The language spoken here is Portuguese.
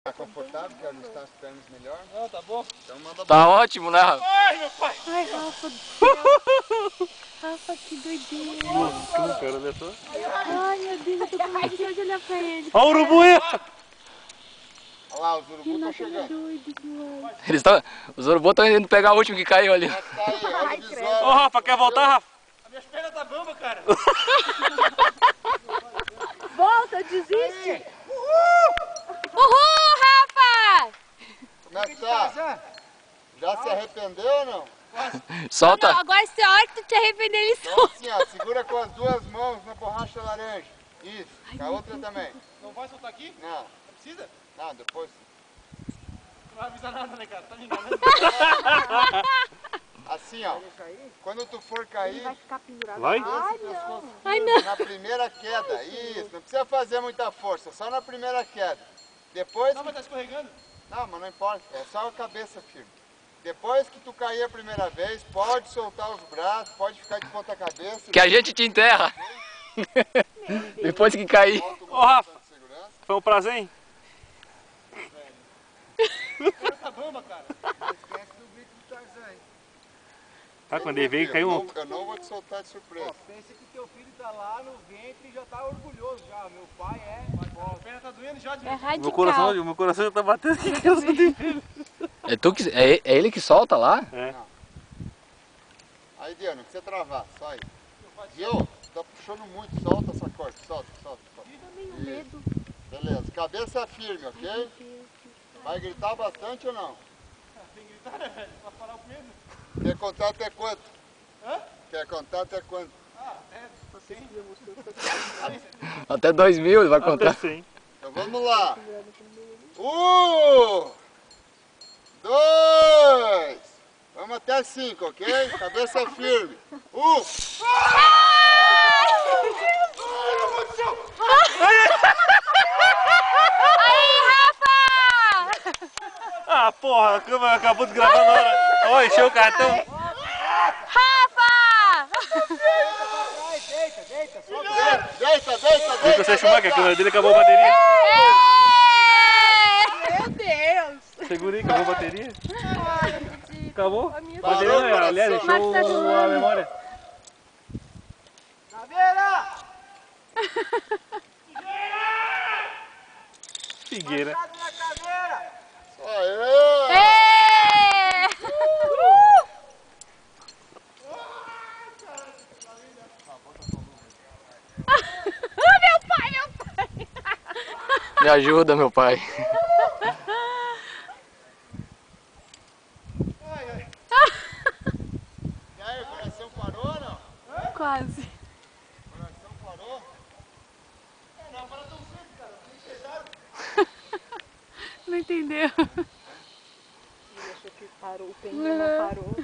Tá confortável? Quer ajustar as pernas melhor? Não, tá bom. Então manda Tá ótimo, né, Rafa? Ai, meu pai! Ai, Rafa do céu. Rafa, que doideira. Cara, olha só. Ai, meu Deus, eu tô com medo de olhar pra ele. Olha o urubu aí! Olha lá, os Que urubus estão nada chegando. doido demais. Eles tão, os urubus estão indo pegar o último que caiu ali. Tá aí, olha o visual. Ô Rafa, quer voltar, Rafa? As minhas pernas tá bamba, cara. Volta, desiste. Uhul, Rafa! Como é que tá? Já se arrependeu ou não? Solta. Não, agora se a hora que tu te arrepender, ele Então solta. assim, ó, segura com as duas mãos na borracha laranja. Isso, com a outra também. Não vai soltar aqui? Não, Não precisa? não, depois. Não vai avisar nada, né, cara? Tá me enganando. Assim, ó, quando tu for cair, ficar pendurado. Vai? Ai, não. na primeira queda, isso, não precisa fazer muita força, só na primeira queda. Depois, Não, mas tá escorregando. não, mas não importa, é só a cabeça firme. Depois que tu cair a primeira vez, pode soltar os braços, pode ficar de ponta cabeça. Que a gente te enterra. Depois que cair. Ô Rafa, de segurança. foi um prazer, hein? Tá bamba, cara. Não esquece do grito do Tarzan, hein? Tá, quando ele veio, caiu um. Eu não vou te soltar de surpresa. Pensa que teu filho tá lá no ventre e já tá orgulhoso já. Meu pai é. A perna tá doendo já de É radical. Meu coração já tá batendo aqui, que eu só tenho filho. É, tu que, é ele que solta lá? É. Aí, Diana, não precisa travar, só aí. Viu? Tá puxando muito, solta essa corda, solta. Meio medo. Beleza, cabeça firme, ok? Vai gritar bastante ou não? Tem que gritar, né, velho? Pra parar o medo. Quer contar até quanto? Hã? Quer contar até quanto? Ah, é. Sim. Até 2000 ele vai contar. Sim. Então vamos lá. 1, 2, vamos até 5, ok? Cabeça firme. 1. Aí, Rafa! Ah, porra, a câmera acabou de gravar na hora. Ó, encheu o cartão. Rafa! Deita. Viu você chamar que a câmera dele acabou a bateria? Meu Deus! Segurei, acabou a bateria. Acabou? A minha Bateria, Parou, aliás, coração. deixou a memória. Caveira! Figueira. Na caveira! Aê! É! Meu pai! Me ajuda, meu pai. E aí, o coração parou ou não? Quase. O coração parou? Não, para tão cedo, cara. Tem pesado. Não entendeu. Ele achou que parou, o pêndulo não parou.